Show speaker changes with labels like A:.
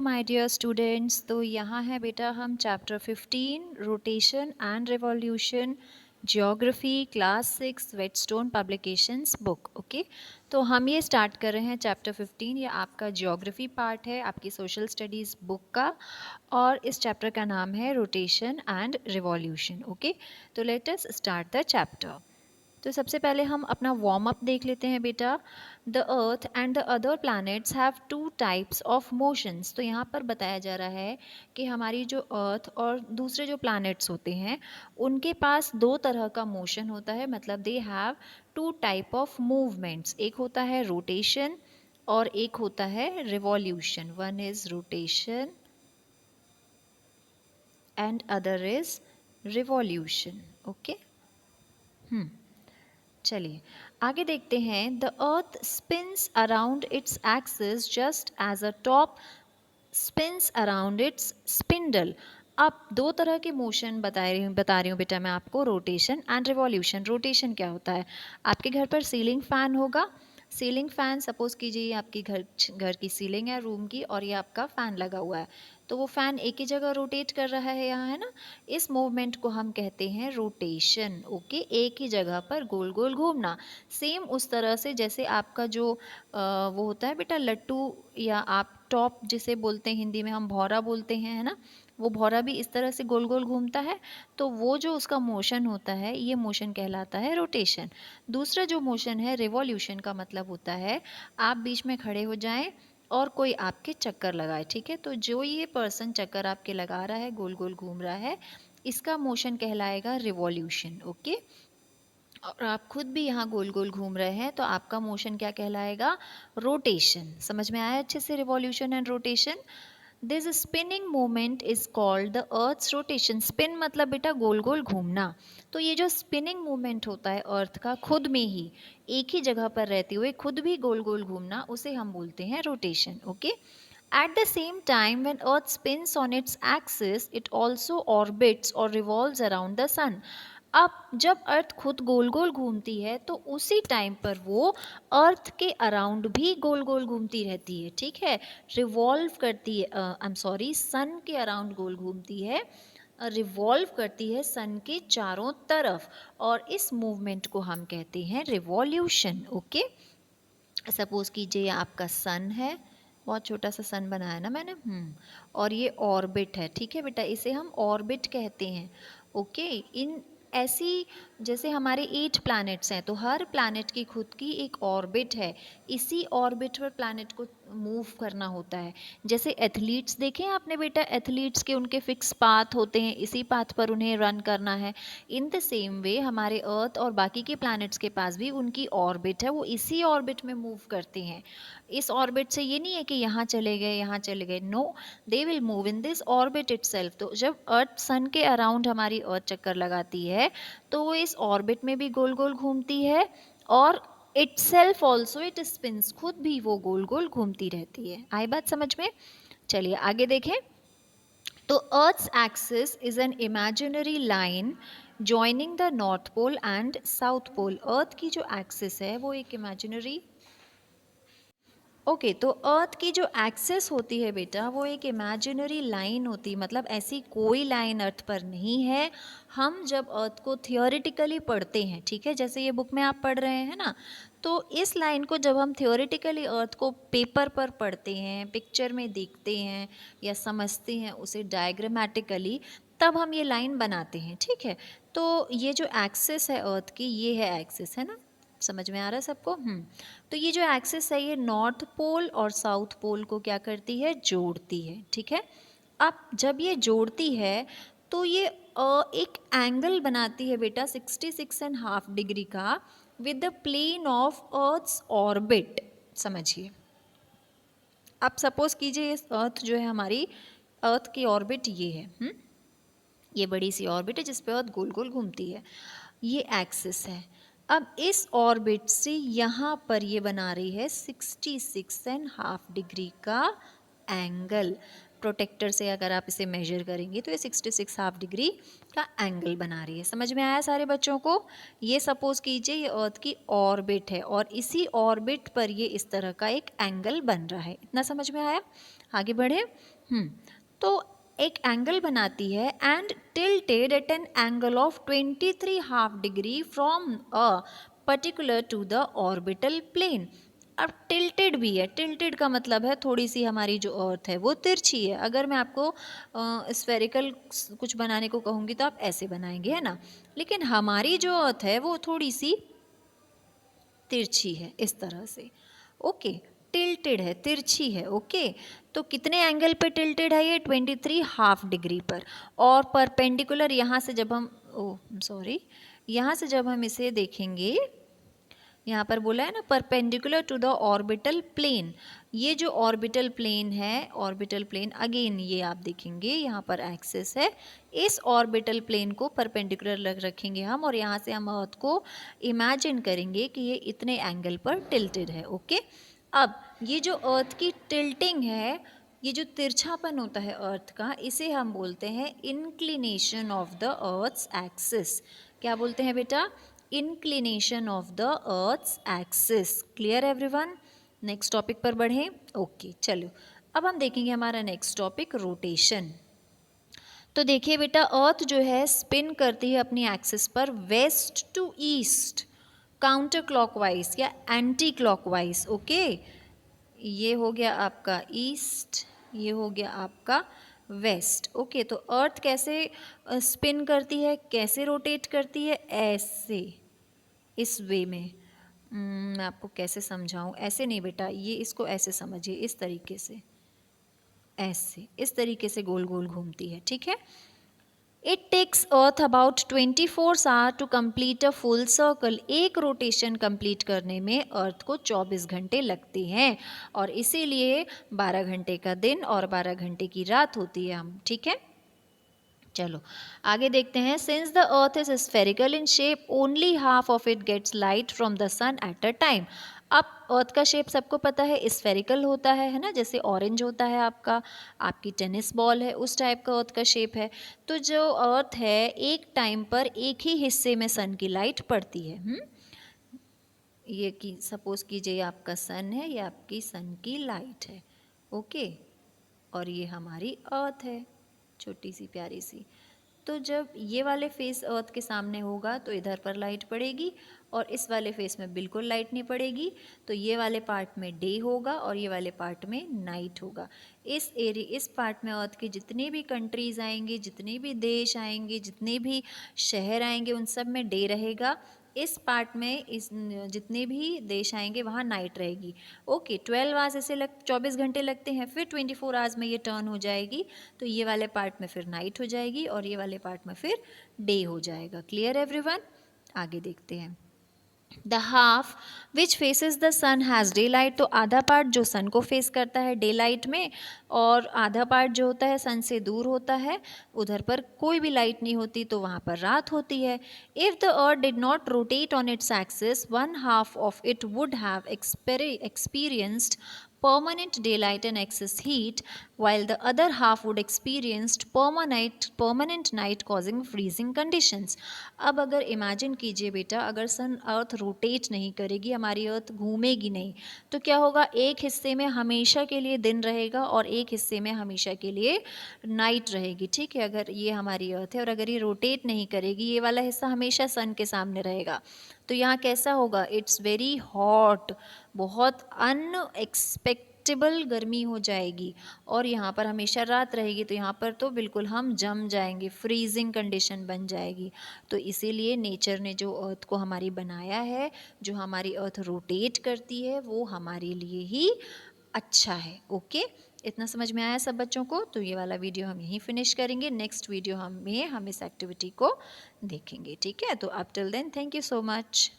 A: My dear students. तो यहाँ है बेटा हम chapter 15 rotation and revolution geography class 6 Wheatstone publications book. Okay, तो हम ये स्टार्ट कर रहे हैं चैप्टर 15। ये आपका जियोग्राफी पार्ट है आपकी सोशल स्टडीज़ बुक का, और इस चैप्टर का नाम है रोटेशन एंड रिवॉल्यूशन। ओके, तो let us start the chapter. तो सबसे पहले हम अपना वार्म अप देख लेते हैं बेटा। The earth and the other planets have two types of motions. तो यहाँ पर बताया जा रहा है कि हमारी जो अर्थ और दूसरे जो प्लैनेट्स होते हैं उनके पास दो तरह का मोशन होता है, मतलब they have two type of movements. एक होता है रोटेशन और एक होता है revolution. One is rotation and other is revolution. Okay, चलिए आगे देखते हैं। The earth spins around its axis just as a top spins around its spindle. अब दो तरह के मोशन बता रही हूँ बेटा मैं आपको, रोटेशन एंड रिवॉल्यूशन। रोटेशन क्या होता है? आपके घर पर सीलिंग फैन होगा। सीलिंग फैन, सपोज कीजिए आपकी घर की सीलिंग है रूम की, और ये आपका फ़ैन लगा हुआ है। तो वो फ़ैन एक ही जगह रोटेट कर रहा है यहाँ, है ना। इस मूवमेंट को हम कहते हैं रोटेशन। ओके, एक ही जगह पर गोल गोल घूमना। सेम उस तरह से जैसे आपका जो वो होता है बेटा लट्टू, या आप टॉप जिसे बोलते हैं, हिंदी में हम भौरा बोलते हैं, है ना। वो भौरा भी इस तरह से गोल गोल घूमता है। तो वो जो उसका मोशन होता है ये मोशन कहलाता है रोटेशन। दूसरा जो मोशन है रिवॉल्यूशन का मतलब होता है आप बीच में खड़े हो जाएं और कोई आपके चक्कर लगाए। ठीक है, तो जो ये पर्सन चक्कर आपके लगा रहा है, गोल गोल घूम रहा है, इसका मोशन कहलाएगा रिवॉल्यूशन। ओके, और आप खुद भी यहाँ गोल गोल घूम रहे हैं तो आपका मोशन क्या कहलाएगा? रोटेशन। समझ में आया अच्छे से revolution and rotation? This spinning moment is called the earth's rotation. Spin मतलब बेटा गोल गोल घूमना। तो ये जो स्पिनिंग मोमेंट होता है अर्थ का, खुद में ही एक ही जगह पर रहते हुए खुद भी गोल गोल घूमना, उसे हम बोलते हैं rotation. Okay, at the same time, when Earth spins on its axis, it also orbits or revolves around the sun. अब जब अर्थ खुद गोल गोल घूमती है तो उसी टाइम पर वो अर्थ के अराउंड भी गोल गोल घूमती रहती है। ठीक है, रिवॉल्व करती है, आई एम सॉरी, सन के अराउंड गोल घूमती है, रिवॉल्व करती है सन के चारों तरफ, और इस मूवमेंट को हम कहते हैं रिवॉल्यूशन। ओके, सपोज कीजिए आपका सन है, बहुत छोटा सा सन बनाया ना मैंने, और ये ऑर्बिट है। ठीक है बेटा, इसे हम ऑर्बिट कहते हैं। ओके, इन ऐसी जैसे हमारे 8 प्लैनेट्स हैं तो हर प्लैनेट की खुद की एक ऑर्बिट है। इसी ऑर्बिट पर प्लैनेट को मूव करना होता है। जैसे एथलीट्स देखें आपने बेटा, एथलीट्स के उनके फिक्स पाथ होते हैं, इसी पाथ पर उन्हें रन करना है। इन द सेम वे हमारे अर्थ और बाकी के प्लैनेट्स के पास भी उनकी ऑर्बिट है, वो इसी ऑर्बिट में मूव करते हैं। इस ऑर्बिट से ये नहीं है कि यहाँ चले गए यहाँ चले गए, no, they will move in this orbit itself. तो जब अर्थ सन के अराउंड हमारी अर्थ चक्कर लगाती है तो वो इस ऑर्बिट में भी गोल गोल घूमती है, और इटसेल्फ ऑल्सो इट स्पिन्स, खुद भी वो गोल गोल घूमती रहती है। आई बात समझ में? चलिए आगे देखें। तो earth's axis is an imaginary line joining the north pole and south pole. Earth की जो एक्सिस है वो एक इमेजिनरी, ओके, तो अर्थ की जो एक्सेस होती है बेटा वो एक इमेजिनरी लाइन होती है, मतलब ऐसी कोई लाइन अर्थ पर नहीं है। हम जब अर्थ को थियोरेटिकली पढ़ते हैं, ठीक है, जैसे ये बुक में आप पढ़ रहे हैं ना, तो इस लाइन को जब हम थियोरेटिकली अर्थ को पेपर पर पढ़ते हैं, पिक्चर में देखते हैं या समझते हैं उसे डायग्रामेटिकली, तब हम ये लाइन बनाते हैं। ठीक है, तो ये जो एक्सेस है अर्थ की, ये है एक्सेस, है ना। समझ में आ रहा है सबको? तो ये जो एक्सिस है ये नॉर्थ पोल और साउथ पोल को क्या करती है? जोड़ती है। ठीक है, अब जब ये जोड़ती है तो ये एक एंगल बनाती है बेटा 66.5 डिग्री का with the plane of earth's orbit. समझिए, अब सपोज कीजिए इस अर्थ जो है हमारी, अर्थ की ऑर्बिट ये है, ये बड़ी सी ऑर्बिट है जिस पे अर्थ गोल गोल घूमती है, ये एक्सिस है। अब इस ऑर्बिट से यहाँ पर ये बना रही है 66.5 डिग्री का एंगल। प्रोटेक्टर से अगर आप इसे मेजर करेंगे तो ये 66.5 डिग्री का एंगल बना रही है। समझ में आया सारे बच्चों को? ये सपोज कीजिए ये अर्थ की ऑर्बिट है और इसी ऑर्बिट पर ये इस तरह का एक एंगल बन रहा है। इतना समझ में आया? आगे बढ़े। तो एक एंगल बनाती है and tilted at an angle of 23.5 degree from a particular to the orbital plane. अब टिल्टेड भी है, टिल्टेड का मतलब है थोड़ी सी हमारी जो अर्थ है वो तिरछी है। अगर मैं आपको स्फेरिकल कुछ बनाने को कहूँगी तो आप ऐसे बनाएंगे, है ना, लेकिन हमारी जो अर्थ है वो थोड़ी सी तिरछी है इस तरह से। ओके, टिल्टेड है, तिरछी है। ओके, तो कितने एंगल पे टिल्टेड है ये? 23.5 डिग्री पर। और परपेंडिकुलर यहाँ से जब हम सॉरी, यहाँ से जब हम इसे देखेंगे, यहाँ पर बोला है ना perpendicular to the orbital plane. ये जो ऑर्बिटल प्लेन है, ऑर्बिटल प्लेन अगेन ये आप देखेंगे यहाँ पर एक्सिस है, इस ऑर्बिटल प्लेन को परपेंडिकुलर रखेंगे हम, और यहाँ से हम अर्थ को इमेजिन करेंगे कि ये इतने एंगल पर टिल्टेड है। ओके, अब ये जो अर्थ की टिल्टिंग है, ये जो तिरछापन होता है अर्थ का, इसे हम बोलते हैं inclination of the earth's axis. क्या बोलते हैं बेटा? Inclination of the earth's axis. Clear everyone? Next topic पर बढ़ें। ओके, चलो अब हम देखेंगे हमारा नेक्स्ट टॉपिक रोटेशन। तो देखिए बेटा, अर्थ जो है स्पिन करती है अपनी एक्सिस पर west to east, counter clockwise या एंटी क्लॉकवाइज। ओके, ये हो गया आपका ईस्ट, ये हो गया आपका वेस्ट। ओके, तो अर्थ कैसे स्पिन करती है, कैसे रोटेट करती है? ऐसे, इस वे में। मैं आपको कैसे समझाऊं? ऐसे नहीं बेटा, ये इसको ऐसे समझिए, इस तरीके से, ऐसे, इस तरीके से गोल गोल घूमती है। ठीक है। It takes earth about 24 hour to complete a full circle. एक रोटेशन कंप्लीट करने में अर्थ को 24 घंटे लगते हैं, और इसीलिए 12 घंटे का दिन और 12 घंटे की रात होती है हम। ठीक है, चलो आगे देखते हैं। Since the earth is spherical in shape, only half of it gets light from the sun at a time. अब अर्थ का शेप सबको पता है, स्फेरिकल होता है ना, जैसे ऑरेंज होता है आपका, आपकी टेनिस बॉल है, उस टाइप का अर्थ का शेप है। तो जो अर्थ है, एक टाइम पर एक ही हिस्से में सन की लाइट पड़ती है। ये कि सपोज कीजिए आपका सन है, ये आपकी सन की लाइट है। ओके, और ये हमारी अर्थ है, छोटी सी प्यारी सी। तो जब ये वाले फेस अर्थ के सामने होगा तो इधर पर लाइट पड़ेगी, और इस वाले फेस में बिल्कुल लाइट नहीं पड़ेगी। तो ये वाले पार्ट में डे होगा और ये वाले पार्ट में नाइट होगा। इस पार्ट में अर्थ के जितने भी कंट्रीज़ आएंगे, जितने भी देश आएंगे, जितने भी शहर आएंगे, उन सब में डे रहेगा। इस पार्ट में जितने भी देश आएंगे वहाँ नाइट रहेगी। ओके, 12 आवर्स ऐसे 24 घंटे लगते हैं, फिर 24 आवर्स में ये टर्न हो जाएगी। तो ये वाले पार्ट में फिर नाइट हो जाएगी और ये वाले पार्ट में फिर डे हो जाएगा। Clear everyone? आगे देखते हैं। The half which faces the sun has day light. तो आधा पार्ट जो सन को फेस करता है डे लाइट में, और आधा पार्ट जो होता है सन से दूर होता है, उधर पर कोई भी लाइट नहीं होती, तो वहाँ पर रात होती है। If the earth did not rotate on its axis, one half of it would have experienced permanent daylight and excess heat, while the other half would experienced permanent night causing freezing conditions. अब अगर imagine कीजिए बेटा, अगर सन earth rotate नहीं करेगी, हमारी अर्थ घूमेगी नहीं, तो क्या होगा? एक हिस्से में हमेशा के लिए दिन रहेगा और एक हिस्से में हमेशा के लिए नाइट रहेगी। ठीक है, अगर ये हमारी अर्थ है और अगर ये रोटेट नहीं करेगी, ये वाला हिस्सा हमेशा सन के सामने रहेगा, तो यहाँ कैसा होगा? इट्स वेरी हॉट, बहुत अनएक्सपेक्टेबल गर्मी हो जाएगी, और यहाँ पर हमेशा रात रहेगी, तो यहाँ पर तो बिल्कुल हम जम जाएंगे, फ्रीजिंग कंडीशन बन जाएगी। तो इसीलिए नेचर ने जो अर्थ को हमारी बनाया है, जो हमारी अर्थ रोटेट करती है, वो हमारे लिए ही अच्छा है। ओके, इतना समझ में आया सब बच्चों को? तो ये वाला वीडियो हम यहीं फिनिश करेंगे। नेक्स्ट वीडियो हम इस एक्टिविटी को देखेंगे। ठीक है, तो up till then thank you so much.